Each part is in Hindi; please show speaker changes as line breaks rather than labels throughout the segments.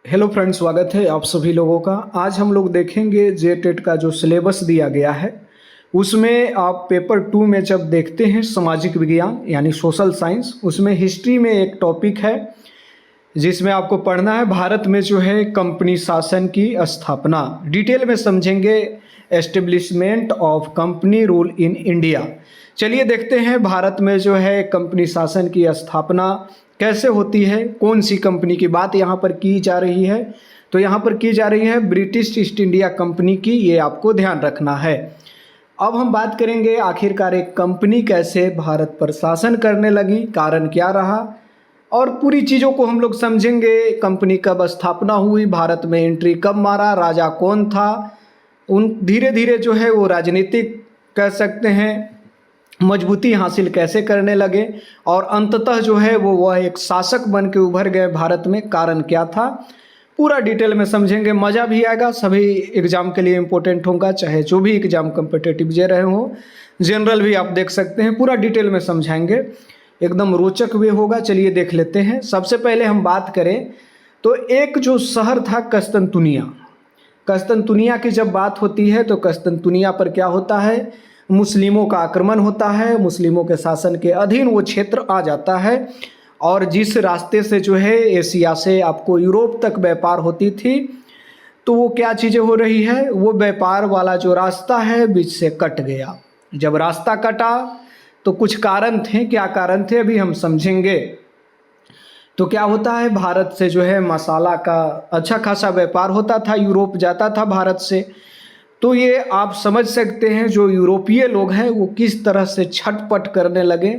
हेलो फ्रेंड्स, स्वागत है आप सभी लोगों का। आज हम लोग देखेंगे जेटेट का जो सिलेबस दिया गया है उसमें आप पेपर 2 में जब देखते हैं सामाजिक विज्ञान यानी सोशल साइंस, उसमें हिस्ट्री में एक टॉपिक है जिसमें आपको पढ़ना है भारत में जो है कंपनी शासन की स्थापना। डिटेल में समझेंगे establishment of company rule in India. चलिए देखते हैं भारत में जो है कंपनी शासन की स्थापना कैसे होती है, कौन सी कंपनी की बात यहाँ पर की जा रही है। तो यहाँ पर की जा रही है ब्रिटिश ईस्ट इंडिया कंपनी की, ये आपको ध्यान रखना है। अब हम बात करेंगे आखिरकार एक कंपनी कैसे भारत पर शासन करने लगी, कारण क्या रहा, और पूरी चीज़ों को हम लोग समझेंगे। कंपनी कब स्थापना हुई, भारत में एंट्री कब मारा, राजा कौन था, उन धीरे धीरे जो है वो राजनीतिक कह सकते हैं मजबूती हासिल कैसे करने लगे, और अंततः जो है वो वह एक शासक बन के उभर गए भारत में, कारण क्या था, पूरा डिटेल में समझेंगे। मज़ा भी आएगा, सभी एग्ज़ाम के लिए इम्पोर्टेंट होगा, चाहे जो भी एग्ज़ाम कम्पिटिटिव दे रहे हो, जनरल भी आप देख सकते हैं, पूरा डिटेल में समझाएंगे, एकदम रोचक भी होगा। चलिए देख लेते हैं। सबसे पहले हम बात करें तो एक जो शहर था कस्तंतुनिया, कस्तंतुनिया की जब बात होती है तो कस्तंतुनिया पर क्या होता है, मुस्लिमों का आक्रमण होता है, मुस्लिमों के शासन के अधीन वो क्षेत्र आ जाता है। और जिस रास्ते से जो है एशिया से आपको यूरोप तक व्यापार होती थी, तो वो क्या चीज़ें हो रही है, वो व्यापार वाला जो रास्ता है बीच से कट गया। जब रास्ता कटा तो कुछ कारण थे, क्या कारण थे अभी हम समझेंगे। तो क्या होता है, भारत से जो है मसाला का अच्छा खासा व्यापार होता था, यूरोप जाता था भारत से। तो ये आप समझ सकते हैं जो यूरोपीय लोग हैं वो किस तरह से छटपट करने लगे।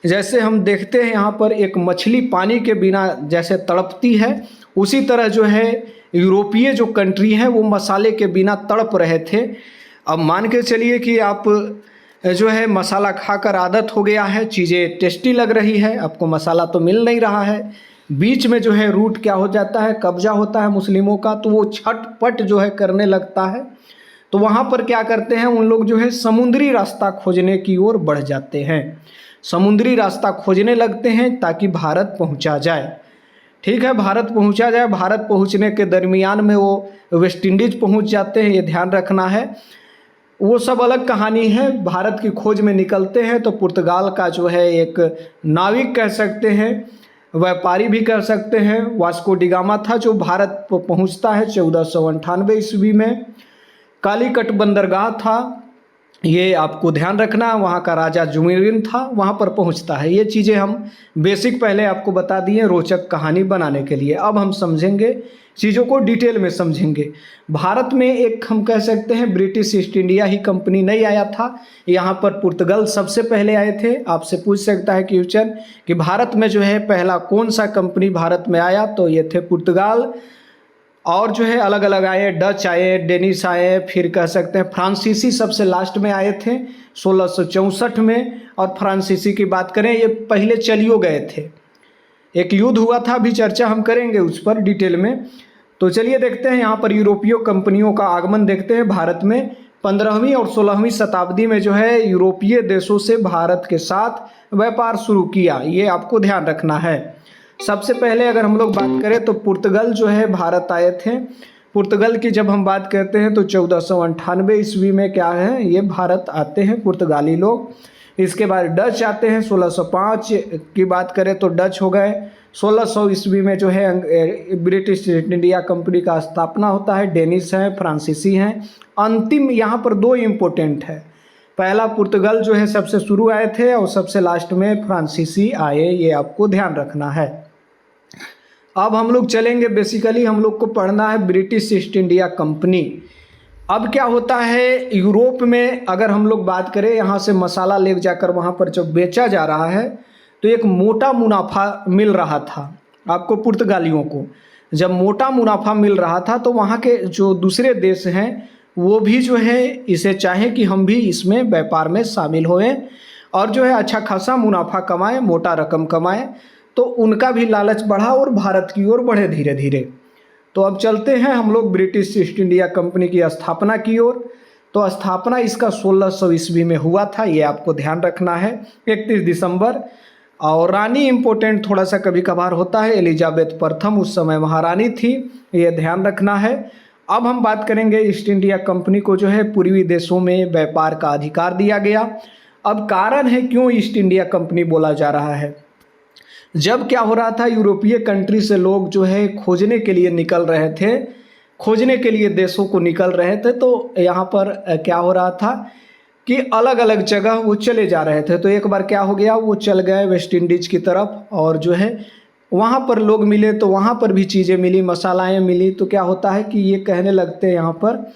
जैसे हम देखते हैं यहाँ पर एक मछली पानी के बिना जैसे तड़पती है, उसी तरह जो है यूरोपीय जो कंट्री हैं वो मसाले के बिना तड़प रहे थे। अब मान के चलिए कि आप जो है मसाला खाकर आदत हो गया है, चीज़ें टेस्टी लग रही है, आपको मसाला तो मिल नहीं रहा है, बीच में जो है रूट क्या हो जाता है, कब्जा होता है मुस्लिमों का, तो वो छटपट जो है करने लगता है। तो वहाँ पर क्या करते हैं उन लोग, जो है समुद्री रास्ता खोजने की ओर बढ़ जाते हैं, समुद्री रास्ता खोजने लगते हैं ताकि भारत पहुँचा जाए। ठीक है, भारत पहुँचा जाए। भारत पहुँचने के दरमियान में वो वेस्ट इंडीज पहुँच जाते हैं, ये ध्यान रखना है। वो सब अलग कहानी है। भारत की खोज में निकलते हैं तो पुर्तगाल का जो है एक नाविक कह सकते हैं, व्यापारी भी कह सकते हैं, वास्को डिगामा था, जो भारत पर पहुँचता है 1498 ईस्वी में। कालीकट बंदरगाह था, ये आपको ध्यान रखना, वहाँ का राजा जुमिरिन था, वहाँ पर पहुँचता है। ये चीज़ें हम बेसिक पहले आपको बता दिए रोचक कहानी बनाने के लिए। अब हम समझेंगे चीज़ों को, डिटेल में समझेंगे। भारत में एक हम कह सकते हैं ब्रिटिश ईस्ट इंडिया ही कंपनी नहीं आया था, यहाँ पर पुर्तगाल सबसे पहले आए थे। आपसे पूछ सकता है क्वेश्चन कि भारत में जो है पहला कौन सा कंपनी भारत में आया, तो ये थे पुर्तगाल। और जो है अलग अलग आए, डच आए, डेनिश आए, फिर कह सकते हैं फ्रांसीसी सबसे लास्ट में आए थे 1664 में। और फ्रांसीसी की बात करें, ये पहले चलियो गए थे, एक युद्ध हुआ था, अभी चर्चा हम करेंगे उस पर डिटेल में। तो चलिए देखते हैं यहाँ पर यूरोपीय कंपनियों का आगमन देखते हैं भारत में। 15वीं और 16वीं शताब्दी में जो है यूरोपीय देशों से भारत के साथ व्यापार शुरू किया, ये आपको ध्यान रखना है। सबसे पहले अगर हम लोग बात करें तो पुर्तगाल जो है भारत आए थे। पुर्तगाल की जब हम बात करते हैं तो 1498 ईस्वी में क्या है, ये भारत आते हैं पुर्तगाली लोग। इसके बाद डच आते हैं, 1605 की बात करें तो डच हो गए। 1600 ईस्वी में जो है ब्रिटिश ईस्ट इंडिया कंपनी का स्थापना होता है, डेनिश हैं, फ्रांसीसी हैं। अंतिम यहाँ पर दो इम्पोर्टेंट है, पहला पुर्तगाल जो है सबसे शुरू आए थे और सबसे लास्ट में फ्रांसीसी आए, ये आपको ध्यान रखना है। अब हम लोग चलेंगे, बेसिकली हम लोग को पढ़ना है ब्रिटिश ईस्ट इंडिया कंपनी। अब क्या होता है यूरोप में, अगर हम लोग बात करें यहाँ से मसाला ले जाकर वहाँ पर जब बेचा जा रहा है तो एक मोटा मुनाफा मिल रहा था आपको पुर्तगालियों को। जब मोटा मुनाफा मिल रहा था तो वहाँ के जो दूसरे देश हैं वो भी जो है इसे चाहे कि हम भी इसमें व्यापार में शामिल होएं और जो है अच्छा खासा मुनाफा कमाएं, मोटा रकम कमाएं। तो उनका भी लालच बढ़ा और भारत की ओर बढ़े धीरे धीरे। तो अब चलते हैं हम लोग ब्रिटिश ईस्ट इंडिया कंपनी की स्थापना की ओर। तो स्थापना इसका 1600 ईस्वी में हुआ था, ये आपको ध्यान रखना है। 31 दिसंबर और रानी इम्पोर्टेंट थोड़ा सा कभी कभार होता है, एलिजाबेथ प्रथम उस समय महारानी थी, ये ध्यान रखना है। अब हम बात करेंगे ईस्ट इंडिया कंपनी को जो है पूर्वी देशों में व्यापार का अधिकार दिया गया। अब कारण है क्यों ईस्ट इंडिया कंपनी बोला जा रहा है। जब क्या हो रहा था, यूरोपीय कंट्री से लोग जो है खोजने के लिए निकल रहे थे, खोजने के लिए देशों को निकल रहे थे, तो यहाँ पर क्या हो रहा था कि अलग अलग जगह वो चले जा रहे थे। तो एक बार क्या हो गया, वो चल गए वेस्ट इंडीज की तरफ, और जो है वहाँ पर लोग मिले तो वहाँ पर भी चीज़ें मिली, मसालाएँ मिली। तो क्या होता है कि ये कहने लगते हैं, यहाँ पर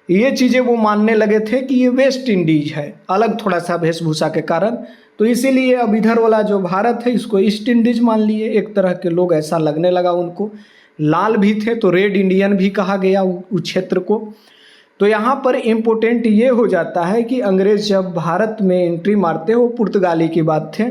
ये चीज़ें वो मानने लगे थे कि ये वेस्ट इंडीज है, अलग थोड़ा सा वेशभूषा के कारण। तो इसीलिए अब इधर वाला जो भारत है इसको ईस्ट इंडीज मान लिए। एक तरह के लोग ऐसा लगने लगा उनको, लाल भी थे तो रेड इंडियन भी कहा गया उस क्षेत्र को। तो यहाँ पर इम्पोर्टेंट ये हो जाता है कि अंग्रेज जब भारत में एंट्री मारते हैं वो पुर्तगाली की बात थे।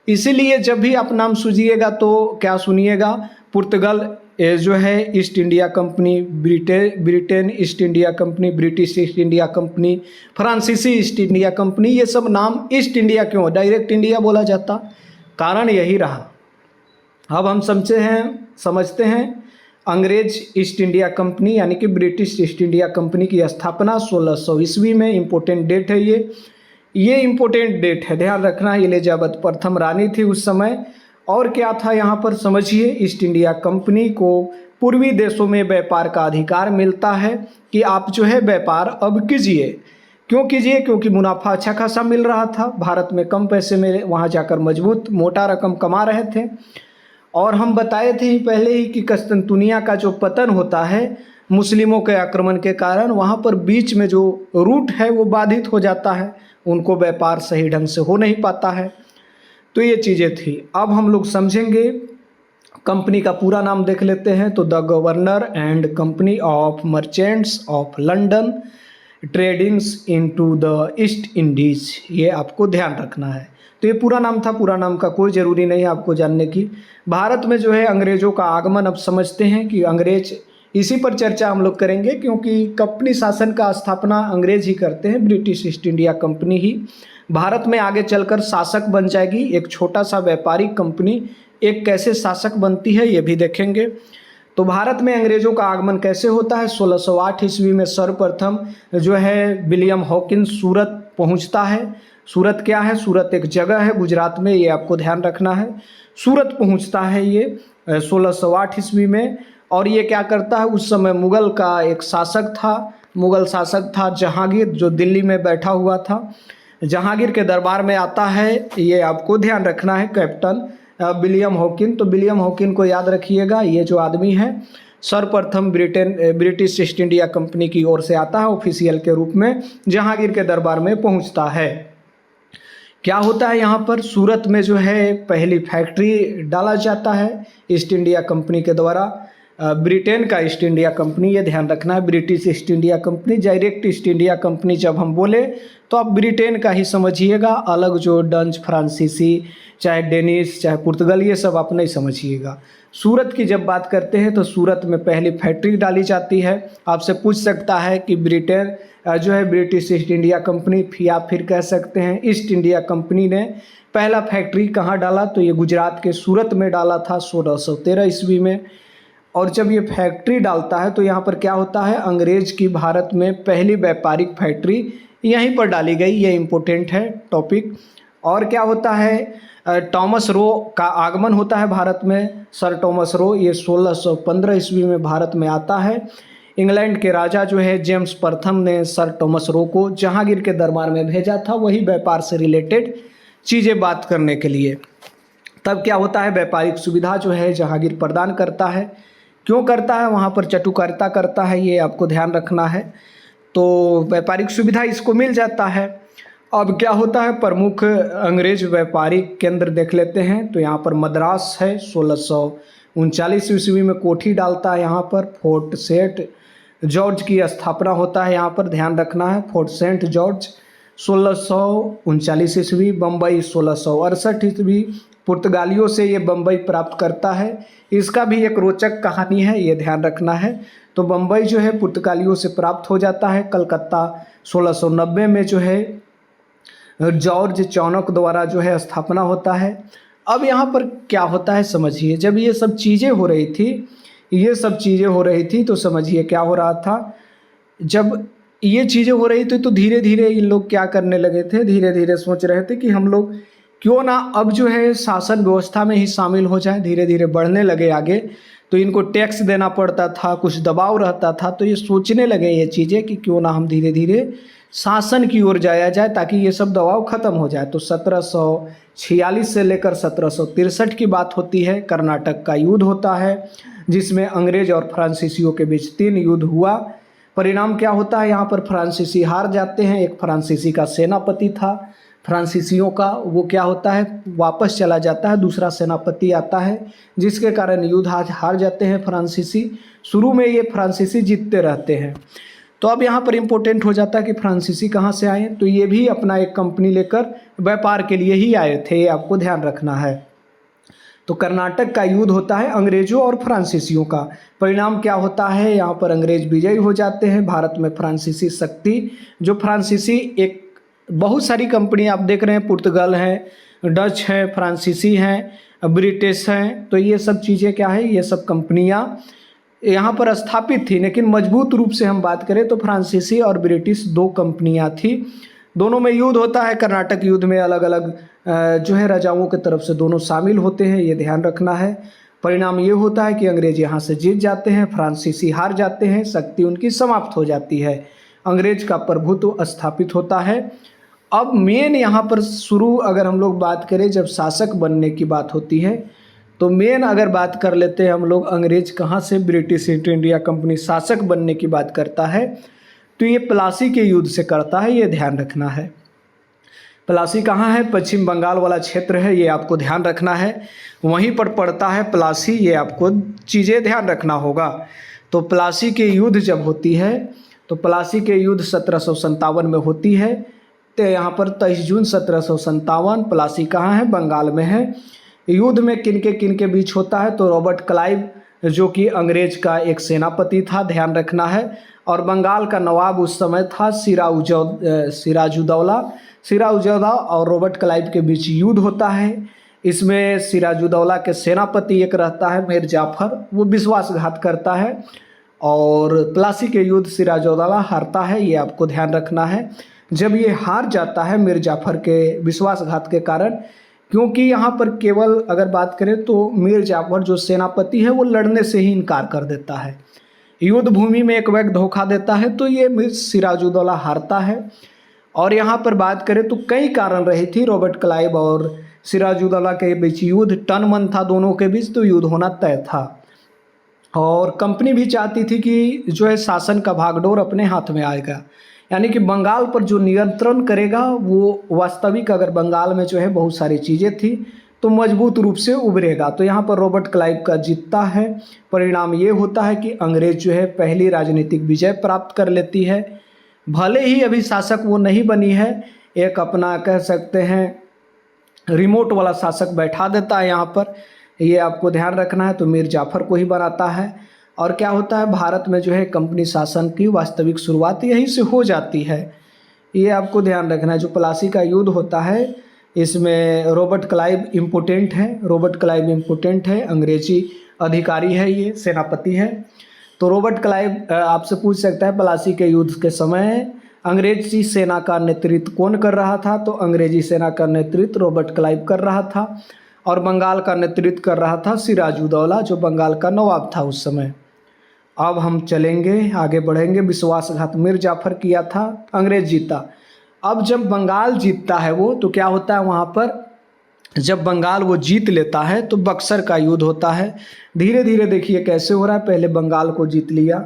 इसीलिए जब भी आप नाम सुनिएगा तो क्या सुनिएगा, पुर्तगाल जो है east India company, Britain east India company, British east India company, फ्रांसीसी ईस्ट इंडिया कंपनी, ये सब नाम ईस्ट इंडिया क्यों, डायरेक्ट इंडिया बोला जाता, कारण यही रहा। अब हम समझते हैं अंग्रेज ईस्ट इंडिया कंपनी यानी कि ब्रिटिश ईस्ट इंडिया कंपनी की स्थापना 1600 ईस्वी में। इम्पोर्टेंट डेट है ये इम्पोर्टेंट डेट है, ध्यान रखना। एलिजाबेथ प्रथम रानी थी उस समय। और क्या था यहाँ पर समझिए, ईस्ट इंडिया कंपनी को पूर्वी देशों में व्यापार का अधिकार मिलता है कि आप जो है व्यापार अब कीजिए। क्यों कीजिए, क्योंकि मुनाफा अच्छा खासा मिल रहा था, भारत में कम पैसे में वहाँ जाकर मजबूत मोटा रकम कमा रहे थे। और हम बताए थे पहले ही कि कस्तुनतुनिया का जो पतन होता है मुस्लिमों के आक्रमण के कारण, वहाँ पर बीच में जो रूट है वो बाधित हो जाता है, उनको व्यापार सही ढंग से हो नहीं पाता है। तो ये चीज़ें थी। अब हम लोग समझेंगे, कंपनी का पूरा नाम देख लेते हैं। तो the governor and company of merchants of London tradings into the east Indies, ये आपको ध्यान रखना है। तो ये पूरा नाम था, पूरा नाम का कोई ज़रूरी नहीं है आपको जानने की। भारत में जो है अंग्रेज़ों का आगमन, अब समझते हैं कि अंग्रेज, इसी पर चर्चा हम लोग करेंगे क्योंकि कंपनी शासन का स्थापना अंग्रेज ही करते हैं। ब्रिटिश ईस्ट इंडिया कंपनी ही भारत में आगे चलकर शासक बन जाएगी। एक छोटा सा व्यापारिक कंपनी एक कैसे शासक बनती है ये भी देखेंगे। तो भारत में अंग्रेज़ों का आगमन कैसे होता है, 1608 ईस्वी में सर्वप्रथम जो है विलियम हॉकिंस सूरत पहुंचता है। सूरत क्या है, सूरत एक जगह है गुजरात में, ये आपको ध्यान रखना है। सूरत पहुंचता है ये 1608 ईस्वी में। और ये क्या करता है, उस समय मुगल का एक मुगल शासक था जहांगीर, जो दिल्ली में बैठा हुआ था। जहांगीर के दरबार में आता है, ये आपको ध्यान रखना है, कैप्टन विलियम हॉकिन। तो विलियम हॉकिन को याद रखिएगा, ये जो आदमी है सर्वप्रथम ब्रिटिश ईस्ट इंडिया कंपनी की ओर से आता है, ऑफिशियल के रूप में जहांगीर के दरबार में पहुंचता है। क्या होता है यहाँ पर, सूरत में जो है पहली फैक्ट्री डाला जाता है ईस्ट इंडिया कंपनी के द्वारा। ब्रिटेन का ईस्ट इंडिया कंपनी, ये ध्यान रखना है, British east India company, direct east India company जब हम बोले तो आप ब्रिटेन का ही समझिएगा, अलग जो डच, फ्रांसीसी, चाहे डेनिश, चाहे पुर्तगाल, ये सब आप नहीं समझिएगा। सूरत की जब बात करते हैं तो सूरत में पहली फैक्ट्री डाली जाती है। आपसे पूछ सकता है कि ब्रिटेन जो है ब्रिटिश ईस्ट इंडिया कंपनी, या फिर कह सकते हैं ईस्ट इंडिया कंपनी ने पहला फैक्ट्री कहाँ डाला, तो ये गुजरात के सूरत में डाला था 1613 ईस्वी में। और जब ये फैक्ट्री डालता है तो यहाँ पर क्या होता है, अंग्रेज की भारत में पहली व्यापारिक फैक्ट्री यहीं पर डाली गई, ये इम्पोर्टेंट है टॉपिक। और क्या होता है, टॉमस रो का आगमन होता है भारत में। सर टॉमस रो ये 1615 ईस्वी में भारत में आता है। इंग्लैंड के राजा जो है जेम्स प्रथम ने सर टॉमस रो को जहांगीर के दरबार में भेजा था, वही व्यापार से रिलेटेड चीज़ें बात करने के लिए। तब क्या होता है, व्यापारिक सुविधा जो है जहांगीर प्रदान करता है। क्यों करता है, वहाँ पर चटुकारिता करता है, ये आपको ध्यान रखना है। तो व्यापारिक सुविधा इसको मिल जाता है। अब क्या होता है, प्रमुख अंग्रेज व्यापारिक केंद्र देख लेते हैं। तो यहाँ पर मद्रास है, 1639 ईस्वी में कोठी डालता है यहाँ पर। फोर्ट सेंट जॉर्ज की स्थापना होता है यहाँ पर, ध्यान रखना है, फोर्ट सेंट जॉर्ज 1639 ईस्वी। बम्बई 1668 ईस्वी, पुर्तगालियों से ये बम्बई प्राप्त करता है। इसका भी एक रोचक कहानी है, ये ध्यान रखना है। तो बम्बई जो है पुर्तगालियों से प्राप्त हो जाता है। कलकत्ता 1690 में जो है जॉर्ज चाणक्य द्वारा जो है स्थापना होता है। अब यहाँ पर क्या होता है समझिए, जब ये सब चीज़ें हो रही थी तो समझिए क्या हो रहा था। जब ये चीज़ें हो रही थी तो धीरे धीरे इन लोग क्या करने लगे थे, धीरे धीरे सोच रहे थे कि हम लोग क्यों ना अब जो है शासन व्यवस्था में ही शामिल हो जाए। धीरे धीरे बढ़ने लगे आगे, तो इनको टैक्स देना पड़ता था, कुछ दबाव रहता था, तो ये सोचने लगे ये चीज़ें कि क्यों ना हम धीरे धीरे शासन की ओर जाया जाए ताकि ये सब दबाव खत्म हो जाए। तो 1746 से लेकर 1763 की बात होती है। कर्नाटक का युद्ध होता है जिसमें अंग्रेज और फ्रांसीसियों के बीच 3 युद्ध हुआ। परिणाम क्या होता है, यहाँ पर फ्रांसीसी हार जाते हैं। एक फ्रांसीसी का सेनापति था फ्रांसीसियों का, वो क्या होता है वापस चला जाता है, दूसरा सेनापति आता है, जिसके कारण युद्ध हार जाते हैं फ्रांसीसी। शुरू में ये फ्रांसीसी जीतते रहते हैं। तो अब यहाँ पर इम्पोर्टेंट हो जाता है कि फ्रांसीसी कहाँ से आए, तो ये भी अपना एक कंपनी लेकर व्यापार के लिए ही आए थे, ये आपको ध्यान रखना है। तो कर्नाटक का युद्ध होता है अंग्रेजों और फ्रांसीसियों का। परिणाम क्या होता है, यहाँ पर अंग्रेज विजयी हो जाते हैं। भारत में फ्रांसीसी शक्ति, जो फ्रांसीसी एक बहुत सारी कंपनी आप देख रहे हैं, पुर्तगाल है, डच है, फ्रांसीसी हैं, ब्रिटिश हैं, तो ये सब चीज़ें क्या है, ये सब कंपनियाँ यहाँ पर स्थापित थी। लेकिन मजबूत रूप से हम बात करें तो फ्रांसीसी और ब्रिटिश 2 कंपनियाँ थी। दोनों में युद्ध होता है। कर्नाटक युद्ध में अलग अलग जो है राजाओं की तरफ से दोनों शामिल होते हैं, ये ध्यान रखना है। परिणाम ये होता है कि अंग्रेज यहाँ से जीत जाते हैं, फ्रांसीसी हार जाते हैं, शक्ति उनकी समाप्त हो जाती है, अंग्रेज का प्रभुत्व स्थापित होता है। अब मेन यहाँ पर शुरू अगर हम लोग बात करें, जब शासक बनने की बात होती है तो मेन अगर बात कर लेते हैं हम लोग, अंग्रेज कहाँ से ब्रिटिश ईस्ट इंडिया कंपनी शासक बनने की बात करता है तो ये प्लासी के युद्ध से करता है, ये ध्यान रखना है। प्लासी कहाँ है, पश्चिम बंगाल वाला क्षेत्र है, ये आपको ध्यान रखना है, वहीं पर पड़ता है प्लासी, ये आपको चीज़ें ध्यान रखना होगा। तो प्लासी के युद्ध जब होती है तो प्लासी के युद्ध 1757 में होती है। तो यहाँ पर 23 जून 1757, प्लासी कहाँ है, बंगाल में है। युद्ध में किन के बीच होता है, तो रॉबर्ट क्लाइव जो कि अंग्रेज का एक सेनापति था, ध्यान रखना है, और बंगाल का नवाब उस समय था सिराजुद्दौला और रॉबर्ट क्लाइव के बीच युद्ध होता है। इसमें सिराजुद्दौला के सेनापति एक रहता है मीर जाफर, वो विश्वासघात करता है और प्लासी के युद्ध सिराजुद्दौला हारता है, ये आपको ध्यान रखना है। जब ये हार जाता है मीर जाफर के विश्वासघात के कारण, क्योंकि यहाँ पर केवल अगर बात करें तो मीर जाफर जो सेनापति है वो लड़ने से ही इनकार कर देता है, युद्ध भूमि में एक व्यक्ति धोखा देता है, तो ये मीर सिराजुद्दौला हारता है। और यहाँ पर बात करें तो कई कारण रही थी, रॉबर्ट क्लाइव और सिराजुद्दौला के बीच युद्ध टन मन था दोनों के बीच, तो युद्ध होना तय था। और कंपनी भी चाहती थी कि जो है शासन का भागडोर अपने हाथ में आएगा, यानी कि बंगाल पर जो नियंत्रण करेगा वो वास्तविक, अगर बंगाल में जो है बहुत सारी चीज़ें थी तो मजबूत रूप से उभरेगा। तो यहाँ पर रॉबर्ट क्लाइव का जीतता है। परिणाम ये होता है कि अंग्रेज जो है पहली राजनीतिक विजय प्राप्त कर लेती है। भले ही अभी शासक वो नहीं बनी है, एक अपना कह सकते हैं रिमोट वाला शासक बैठा देता है यहाँ पर, ये आपको ध्यान रखना है। तो मीर जाफर को ही बनाता है। और क्या होता है, भारत में जो है कंपनी शासन की वास्तविक शुरुआत यहीं से हो जाती है, ये आपको ध्यान रखना है। जो प्लासी का युद्ध होता है इसमें रॉबर्ट क्लाइव इम्पोर्टेंट है, अंग्रेजी अधिकारी है, ये सेनापति है। तो रॉबर्ट क्लाइव आपसे पूछ सकता है प्लासी के युद्ध के समय अंग्रेजी सेना का नेतृत्व कौन कर रहा था, तो अंग्रेजी सेना का नेतृत्व रॉबर्ट क्लाइव कर रहा था और बंगाल का नेतृत्व कर रहा था सिराजुद्दौला, जो बंगाल का नवाब था उस समय। अब हम चलेंगे आगे बढ़ेंगे। विश्वासघात मीर जाफर किया था, अंग्रेज जीता। अब जब बंगाल जीतता है वो, तो क्या होता है वहाँ पर, जब बंगाल वो जीत लेता है तो बक्सर का युद्ध होता है। धीरे धीरे देखिए कैसे हो रहा है, पहले बंगाल को जीत लिया,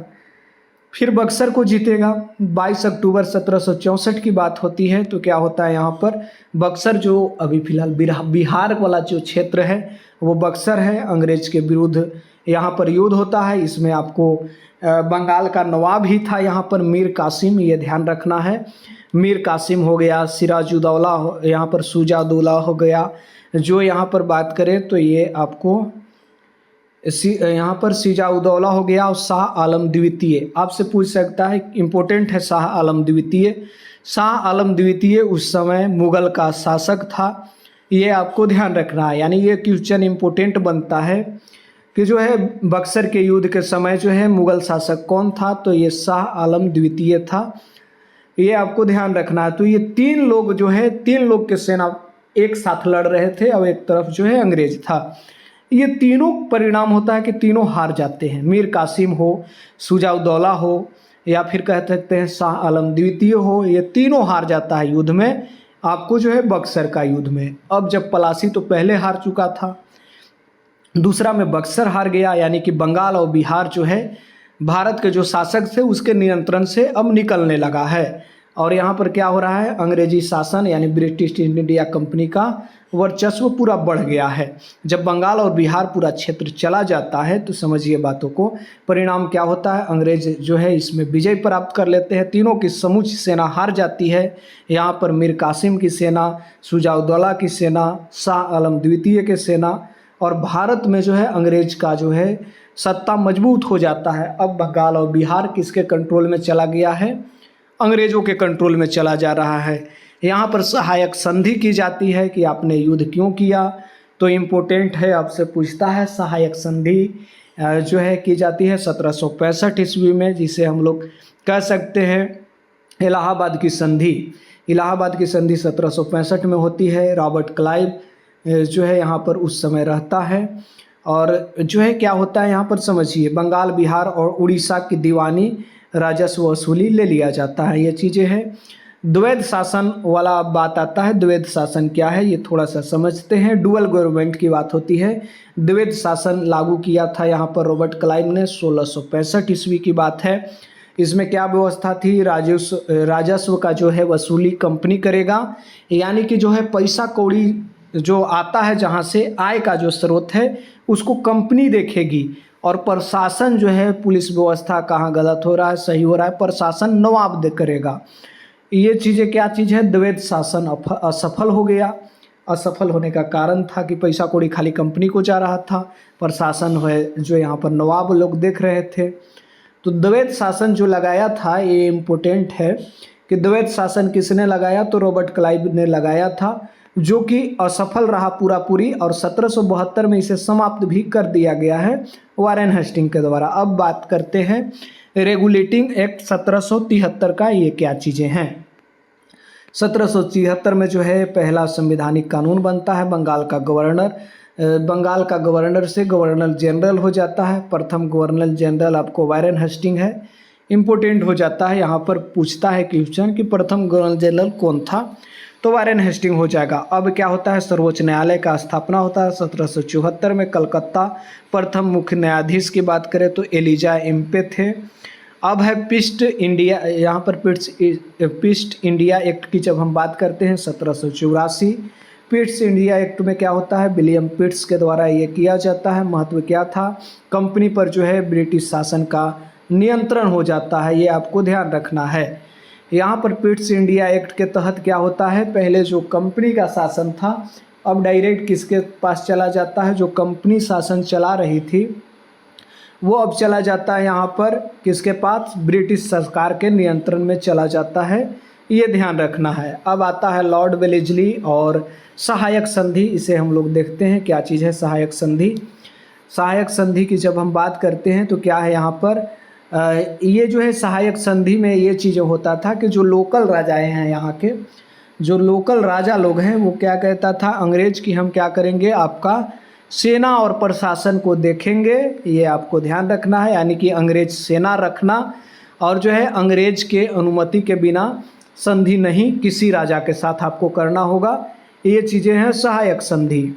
फिर बक्सर को जीतेगा। 22 अक्टूबर 1764 की बात होती है। तो क्या होता है यहाँ पर, बक्सर जो अभी फिलहाल बिहार वाला जो क्षेत्र है वो बक्सर है, अंग्रेज के विरुद्ध यहाँ पर युद्ध होता है। इसमें आपको बंगाल का नवाब ही था यहाँ पर मीर कासिम, ये ध्यान रखना है। मीर कासिम हो गया, सिराजुद्दौला यहाँ पर शुजाउद्दौला हो गया। जो यहाँ पर बात करें तो ये आपको यहाँ पर शुजाउद्दौला हो गया और शाह आलम द्वितीय आपसे पूछ सकता है, इम्पोर्टेंट है शाह आलम द्वितीय। शाह आलम द्वितीय उस समय मुग़ल का शासक था। ये आपको ध्यान रखना है। यानी ये क्वेश्चन इम्पोर्टेंट बनता है कि जो है बक्सर के युद्ध के समय जो है मुगल शासक कौन था, तो ये शाह आलम द्वितीय था। ये आपको ध्यान रखना है। तो ये तीन लोग जो है, तीन लोग के सेना एक साथ लड़ रहे थे और एक तरफ जो है अंग्रेज था। ये तीनों परिणाम होता है कि तीनों हार जाते हैं। मीर कासिम हो, शुजा-उद-दौला हो, या फिर कह सकते हैं शाह आलम द्वितीय हो, ये तीनों हार जाता है युद्ध में, आपको जो है बक्सर का युद्ध में। अब जब पलासी तो पहले हार चुका था, दूसरा में बक्सर हार गया, यानी कि बंगाल और बिहार जो है भारत के जो शासक थे उसके नियंत्रण से अब निकलने लगा है। और यहाँ पर क्या हो रहा है, अंग्रेजी शासन यानी ब्रिटिश इंडिया कंपनी का वर्चस्व पूरा बढ़ गया है। जब बंगाल और बिहार पूरा क्षेत्र चला जाता है तो समझिए बातों को, परिणाम क्या होता है, अंग्रेज जो है इसमें विजय प्राप्त कर लेते हैं। तीनों की समूची सेना हार जाती है। यहाँ पर मीर कासिम की सेना, शुजा-उद-दौला की सेना, शाह आलम द्वितीय की सेना, और भारत में जो है अंग्रेज का जो है सत्ता मजबूत हो जाता है। अब बंगाल और बिहार किसके कंट्रोल में चला गया है, अंग्रेजों के कंट्रोल में चला जा रहा है। यहाँ पर सहायक संधि की जाती है कि आपने युद्ध क्यों किया, तो इम्पोर्टेंट है, आपसे पूछता है। सहायक संधि जो है की जाती है 1765 ईस्वी में, जिसे हम लोग कह सकते हैं इलाहाबाद की संधि। इलाहाबाद की संधि 1765 में होती है। रॉबर्ट क्लाइव जो है यहाँ पर उस समय रहता है। और जो है क्या होता है यहाँ पर समझिए, बंगाल, बिहार और उड़ीसा की दीवानी, राजस्व वसूली ले लिया जाता है, ये चीज़ें हैं। द्वैध शासन वाला बात आता है। द्वैध शासन क्या है ये थोड़ा सा समझते हैं। डुअल गवर्नमेंट की बात होती है। द्वैध शासन लागू किया था यहाँ पर रॉबर्ट क्लाइव ने, 1665 ईस्वी की बात है। इसमें क्या व्यवस्था थी, राजस्व का जो है वसूली कंपनी करेगा, यानी कि जो है पैसा कौड़ी जो आता है, जहाँ से आय का जो स्रोत है उसको कंपनी देखेगी, और प्रशासन जो है पुलिस व्यवस्था कहाँ गलत हो रहा है सही हो रहा है, प्रशासन नवाब दे करेगा। ये चीज़ें क्या चीज़ है, द्वैध शासन असफल हो गया। असफल होने का कारण था कि पैसा कौड़ी खाली कंपनी को जा रहा था, प्रशासन है जो यहाँ पर नवाब लोग देख रहे थे। तो द्वैध शासन जो लगाया था, ये इम्पोर्टेंट है कि द्वैध शासन किसने लगाया, तो रॉबर्ट क्लाइव ने लगाया था, जो कि असफल रहा पूरा पूरी, और 1772 में इसे समाप्त भी कर दिया गया है वारेन हेस्टिंग के द्वारा। अब बात करते हैं रेगुलेटिंग एक्ट 1773 का, ये क्या चीज़ें हैं। 1773 में जो है पहला संवैधानिक कानून बनता है। बंगाल का गवर्नर से गवर्नर जनरल हो जाता है। प्रथम गवर्नर जनरल आपको वारेन हेस्टिंग है। इम्पोर्टेंट हो जाता है, यहाँ पर पूछता है क्वेश्चन कि प्रथम गवर्नर जनरल कौन था, तो वारेन हेस्टिंग हो जाएगा। अब क्या होता है, सर्वोच्च न्यायालय का स्थापना होता है 1774 में। कलकत्ता प्रथम मुख्य न्यायाधीश की बात करें तो एलिजा इम्पे थे। अब है पिस्ट इंडिया, यहाँ पर पिस्ट इंडिया एक्ट की जब हम बात करते हैं 1784। पिट्स इंडिया एक्ट में क्या होता है, विलियम पिट्स के द्वारा ये किया जाता है। महत्व क्या था, कंपनी पर जो है ब्रिटिश शासन का नियंत्रण हो जाता है, ये आपको ध्यान रखना है। यहाँ पर पिट्स इंडिया एक्ट के तहत क्या होता है, पहले जो कंपनी का शासन था अब डायरेक्ट किसके पास चला जाता है, जो कंपनी शासन चला रही थी वो अब चला जाता है यहाँ पर किसके पास, ब्रिटिश सरकार के नियंत्रण में चला जाता है, ये ध्यान रखना है। अब आता है लॉर्ड वेलेस्ली और सहायक संधि, इसे हम लोग देखते हैं क्या चीज़ है सहायक संधि। सहायक संधि की जब हम बात करते हैं तो क्या है यहाँ पर, ये जो है सहायक संधि में ये चीज़ें होता था कि जो लोकल राजाएं हैं, यहाँ के जो लोकल राजा लोग हैं, वो क्या कहता था, अंग्रेज की हम क्या करेंगे, आपका सेना और प्रशासन को देखेंगे, ये आपको ध्यान रखना है। यानी कि अंग्रेज सेना रखना, और जो है अंग्रेज के अनुमति के बिना संधि नहीं किसी राजा के साथ आपको करना होगा, ये चीज़ें हैं सहायक संधि।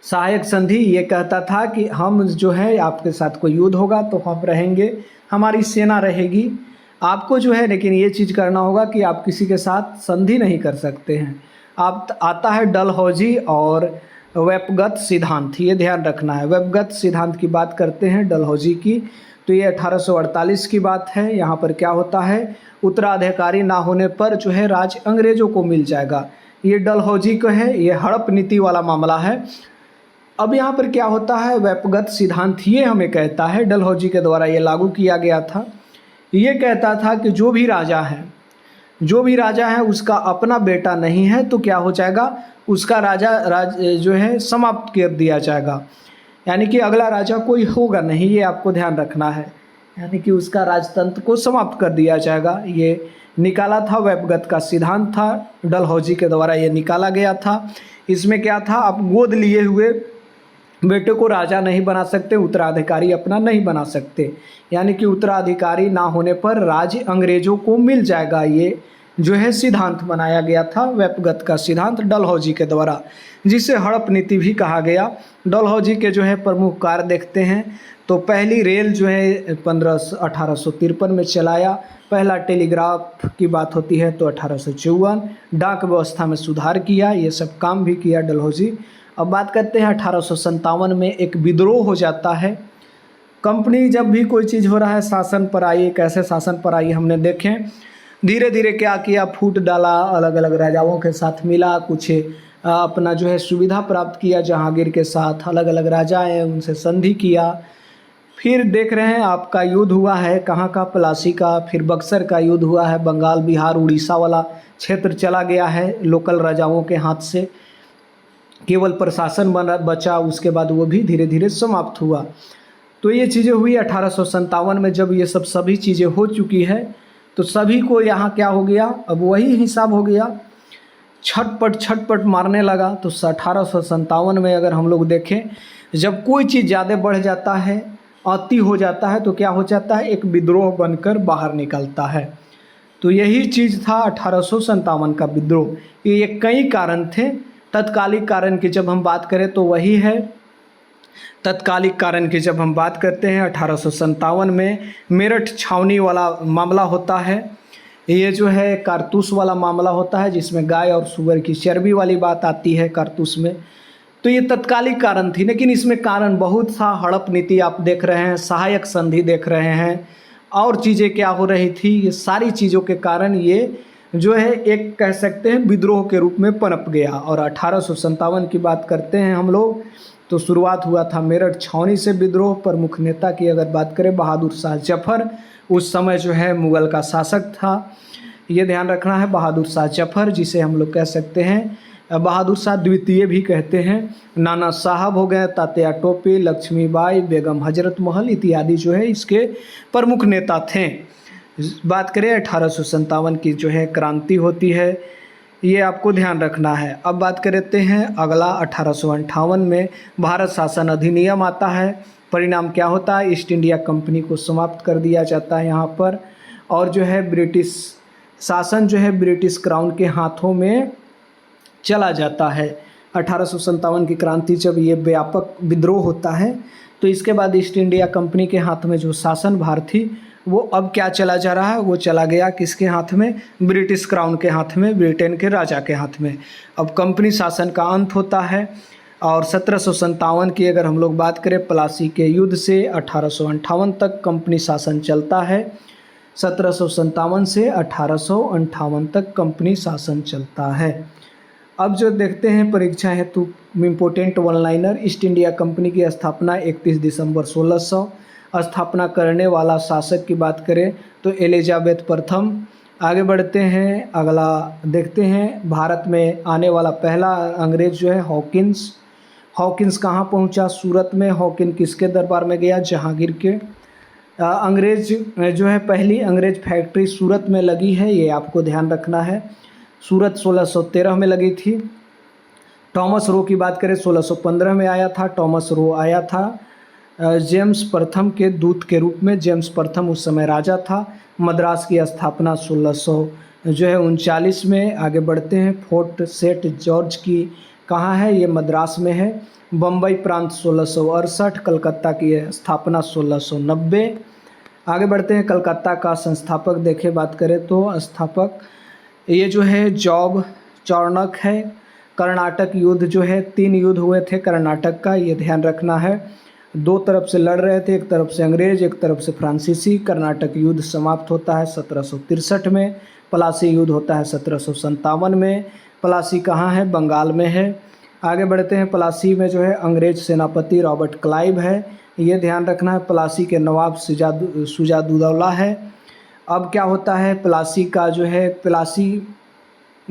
सहायक संधि ये कहता था कि हम जो है आपके साथ कोई युद्ध होगा तो हम रहेंगे, हमारी सेना रहेगी, आपको जो है लेकिन ये चीज़ करना होगा कि आप किसी के साथ संधि नहीं कर सकते हैं। आप आता है डलहौजी और व्यक्तिगत सिद्धांत, ये ध्यान रखना है। व्यक्तिगत सिद्धांत की बात करते हैं डलहौजी की, तो ये 1848 की बात है। यहाँ पर क्या होता है, उत्तराधिकारी ना होने पर जो है राज अंग्रेजों को मिल जाएगा, ये डलहौजी को है, ये हड़प नीति वाला मामला है। अब यहाँ पर क्या होता है, व्यक्तिगत सिद्धांत ये हमें कहता है, डलहौजी के द्वारा ये लागू किया गया था। ये कहता था कि जो भी राजा है जो भी राजा है उसका अपना बेटा नहीं है तो क्या हो जाएगा, उसका राज जो है समाप्त कर दिया जाएगा। यानी कि अगला राजा कोई होगा नहीं, ये आपको ध्यान रखना है। यानी कि उसका राजतंत्र को समाप्त कर दिया जाएगा। ये निकाला था, वेबगत का सिद्धांत था, डलहौजी के द्वारा ये निकाला गया था। इसमें क्या था, आप गोद लिए हुए बेटे को राजा नहीं बना सकते, उत्तराधिकारी अपना नहीं बना सकते। यानी कि उत्तराधिकारी ना होने पर राज्य अंग्रेजों को मिल जाएगा। ये जो है सिद्धांत बनाया गया था, वेबगत का सिद्धांत डलहौजी के द्वारा, जिसे हड़प नीति भी कहा गया। डलहौजी के जो है प्रमुख कार्य देखते हैं तो पहली रेल जो है 1853 में चलाया। पहला टेलीग्राफ की बात होती है तो 1854। डाक व्यवस्था में सुधार किया, ये सब काम भी किया डलहौजी। अब बात करते हैं 1857 में एक विद्रोह हो जाता है। कंपनी जब भी कोई चीज़ हो रहा है शासन पर आई, कैसे शासन पर आई हमने देखें। धीरे धीरे क्या किया, फूट डाला, अलग अलग राजाओं के साथ मिला, कुछ अपना जो है सुविधा प्राप्त किया जहांगीर के साथ। अलग अलग राजा हैं उनसे संधि किया। फिर देख रहे हैं आपका युद्ध हुआ है कहाँ का, प्लासी का। फिर बक्सर का युद्ध हुआ है, बंगाल बिहार उड़ीसा वाला क्षेत्र चला गया है लोकल राजाओं के हाथ से। केवल प्रशासन बचा, उसके बाद वो भी धीरे धीरे समाप्त हुआ। तो ये चीज़ें हुई 1857 में। जब ये सभी चीज़ें हो चुकी है तो सभी को यहाँ क्या हो गया, अब वही हिसाब हो गया, छटपट मारने लगा। तो 1857 में अगर हम लोग देखें, जब कोई चीज़ ज़्यादा बढ़ जाता है, अति हो जाता है, तो क्या हो जाता है, एक विद्रोह बनकर बाहर निकलता है। तो यही चीज़ था 1857 का विद्रोह। ये कई कारण थे। तत्कालिक कारण की जब हम बात करें तो वही है। तत्कालिक कारण की जब हम बात करते हैं 1857 में मेरठ छावनी वाला मामला होता है। ये जो है कारतूस वाला मामला होता है, जिसमें गाय और सूअर की चर्बी वाली बात आती है कारतूस में। तो ये तत्कालिक कारण थी, लेकिन इसमें कारण बहुत सा। हड़प नीति आप देख रहे हैं, सहायक संधि देख रहे हैं, और चीज़ें क्या हो रही थी, ये सारी चीज़ों के कारण ये जो है एक कह सकते हैं विद्रोह के रूप में पनप गया। और 1857 की बात करते हैं हम लोग तो शुरुआत हुआ था मेरठ छावनी से विद्रोह। प्रमुख नेता की अगर बात करें बहादुर शाह जफर, उस समय जो है मुग़ल का शासक था। ये ध्यान रखना है, बहादुर शाह जफर, जिसे हम लोग कह सकते हैं बहादुर शाह द्वितीय भी कहते हैं। नाना साहब हो गए, तात्या टोपे, लक्ष्मीबाई, बेगम हजरत महल इत्यादि जो है इसके प्रमुख नेता थे। बात करें 1857 की जो है क्रांति होती है, ये आपको ध्यान रखना है। अब बात करते हैं अगला 1858 में भारत शासन अधिनियम आता है। परिणाम क्या होता है, ईस्ट इंडिया कंपनी को समाप्त कर दिया जाता है यहाँ पर। और जो है ब्रिटिश शासन जो है ब्रिटिश क्राउन के हाथों में चला जाता है। 1857 की क्रांति जब ये व्यापक विद्रोह होता है तो इसके बाद ईस्ट इंडिया कंपनी के हाथ में जो शासन भार थी वो अब क्या चला जा रहा है, वो चला गया किसके हाथ में, ब्रिटिश क्राउन के हाथ में, ब्रिटेन के राजा के हाथ में। अब कंपनी शासन का अंत होता है। और 1757 की अगर हम लोग बात करें, प्लासी के युद्ध से 1858 तक कंपनी शासन चलता है। 1757 से 1858 तक कंपनी शासन चलता है। अब जो देखते हैं परीक्षा हेतु important one liner, east India company की स्थापना 31 दिसंबर 1600। स्थापना करने वाला शासक की बात करें तो एलिजाबेथ प्रथम। आगे बढ़ते हैं, अगला देखते हैं भारत में आने वाला पहला अंग्रेज जो है हॉकिंस। हॉकिंस कहाँ पहुँचा, सूरत में। हॉकिन किसके दरबार में गया, जहांगीर के। अंग्रेज जो है पहली अंग्रेज फैक्ट्री सूरत में लगी है, ये आपको ध्यान रखना है। सूरत 1613 में लगी थी। टॉमस रो की बात करें 1615 में आया था। टॉमस रो आया था जेम्स प्रथम के दूत के रूप में। जेम्स प्रथम उस समय राजा था। मद्रास की स्थापना 1639 में। आगे बढ़ते हैं, फोर्ट सेंट जॉर्ज की कहाँ है, ये मद्रास में है। बम्बई प्रांत 1668। कलकत्ता की स्थापना 1690। आगे बढ़ते हैं, कलकत्ता का संस्थापक देखें बात करें तो स्थापक ये जो है जॉब चार्नक है। कर्नाटक युद्ध जो है 3 युद्ध हुए थे कर्नाटक का, ये ध्यान रखना है। 2 तरफ से लड़ रहे थे, एक तरफ से अंग्रेज, एक तरफ से फ्रांसीसी। कर्नाटक युद्ध समाप्त होता है 1763 में। प्लासी युद्ध होता है 1757 में। प्लासी कहाँ है, बंगाल में है। आगे बढ़ते हैं, प्लासी में जो है अंग्रेज सेनापति रॉबर्ट क्लाइव है, ये ध्यान रखना है। प्लासी के नवाब शुजाउद्दौला है। अब क्या होता है, प्लासी का जो है, प्लासी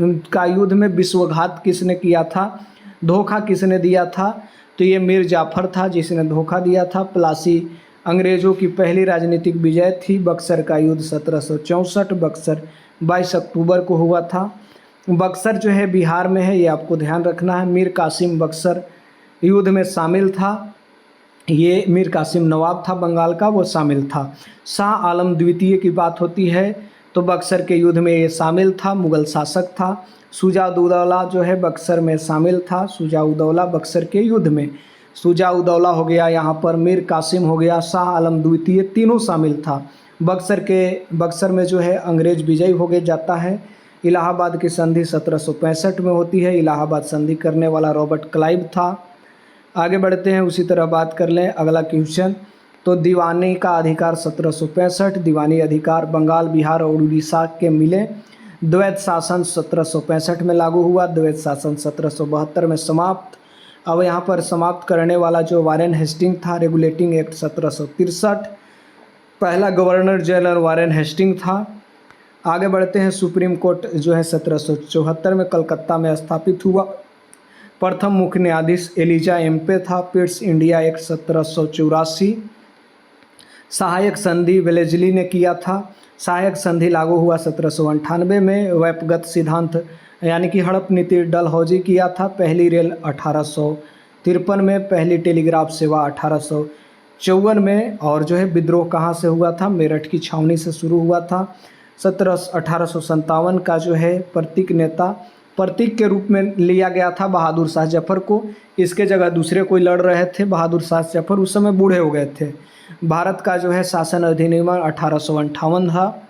का युद्ध में विश्वघात किसने किया था, धोखा किसने दिया था, तो ये मीर जाफ़र था जिसने धोखा दिया था। प्लासी अंग्रेज़ों की पहली राजनीतिक विजय थी। बक्सर का युद्ध 1764, बक्सर 22 अक्टूबर को हुआ था। बक्सर जो है बिहार में है, ये आपको ध्यान रखना है। मीर कासिम बक्सर युद्ध में शामिल था। ये मीर कासिम नवाब था बंगाल का, वो शामिल था। शाह आलम द्वितीय की बात होती है तो बक्सर के युद्ध में ये शामिल था, मुग़ल शासक था। शुजा-उद-दौला जो है बक्सर में शामिल था। शुजा-उद-दौला बक्सर के युद्ध में, शुजा-उद-दौला हो गया, यहाँ पर मीर कासिम हो गया, शाह आलम द्वितीय, तीनों शामिल था। बक्सर में जो है अंग्रेज़ विजयी हो गए जाता है। इलाहाबाद की संधि 1765 में होती है। इलाहाबाद संधि करने वाला रॉबर्ट क्लाइव था। आगे बढ़ते हैं, उसी तरह बात कर लें अगला क्वेश्चन। तो दीवानी का अधिकार 1765, दीवानी अधिकार बंगाल, बिहार और उड़ीसा के मिले। द्वैत शासन 1765 में लागू हुआ, द्वैत शासन 1772 में समाप्त। अब यहाँ पर समाप्त करने वाला जो वारेन हेस्टिंग था, रेगुलेटिंग एक्ट 1763, पहला गवर्नर जनरल वारेन हेस्टिंग था। आगे बढ़ते हैं, सुप्रीम कोर्ट जो है 1774 में कलकत्ता में स्थापित हुआ। प्रथम मुख्य न्यायाधीश एलिजा एम्पे था। Pitt's India act 1784। सहायक संधि वेलेस्ली ने किया था। सहायक संधि लागू हुआ 1798 में। व्यपगत सिद्धांत यानी कि हड़प नीति डलहौजी किया था। पहली रेल 1853 में, पहली टेलीग्राफ सेवा 1854 में। और जो है विद्रोह कहाँ से हुआ था, मेरठ की छावनी से शुरू हुआ था। 1857 का जो है प्रतीक के रूप में लिया गया था बहादुर शाह जफर को। इसके जगह दूसरे कोई लड़ रहे थे। बहादुर शाह जफर उस समय बूढ़े हो गए थे। भारत का जो है शासन अधिनियम 1858 था।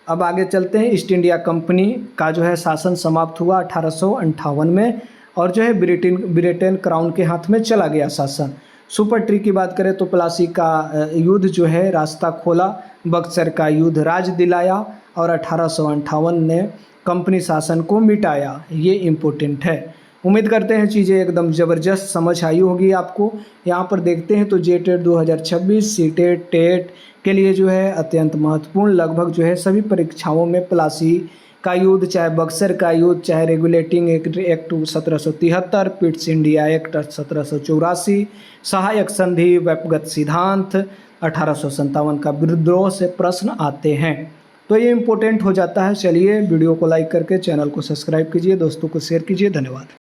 अब आगे चलते हैं, ईस्ट इंडिया कंपनी का जो है शासन समाप्त हुआ 1858 में और जो है ब्रिटेन क्राउन के हाथ में चला गया शासन। सुपर ट्री की बात करें तो प्लासी का युद्ध जो है रास्ता खोला, बक्सर का युद्ध राज दिलाया और 1858 ने कंपनी शासन को मिटाया। ये इम्पोर्टेंट है। उम्मीद करते हैं चीज़ें एकदम ज़बरदस्त समझ आई होगी आपको। यहाँ पर देखते हैं तो जेटेट 2026, सीटेट, टेट के लिए जो है अत्यंत महत्वपूर्ण, लगभग जो है सभी परीक्षाओं में प्लासी का युद्ध, चाहे बक्सर का युद्ध, चाहे regulating act 1773, Pitt's India act 1784, सहायक संधि, व्यपगत सिद्धांत 1857 का विद्रोह से प्रश्न आते हैं। तो ये इम्पोर्टेंट हो जाता है। चलिए वीडियो को लाइक करके चैनल को सब्सक्राइब कीजिए, दोस्तों को शेयर कीजिए। धन्यवाद।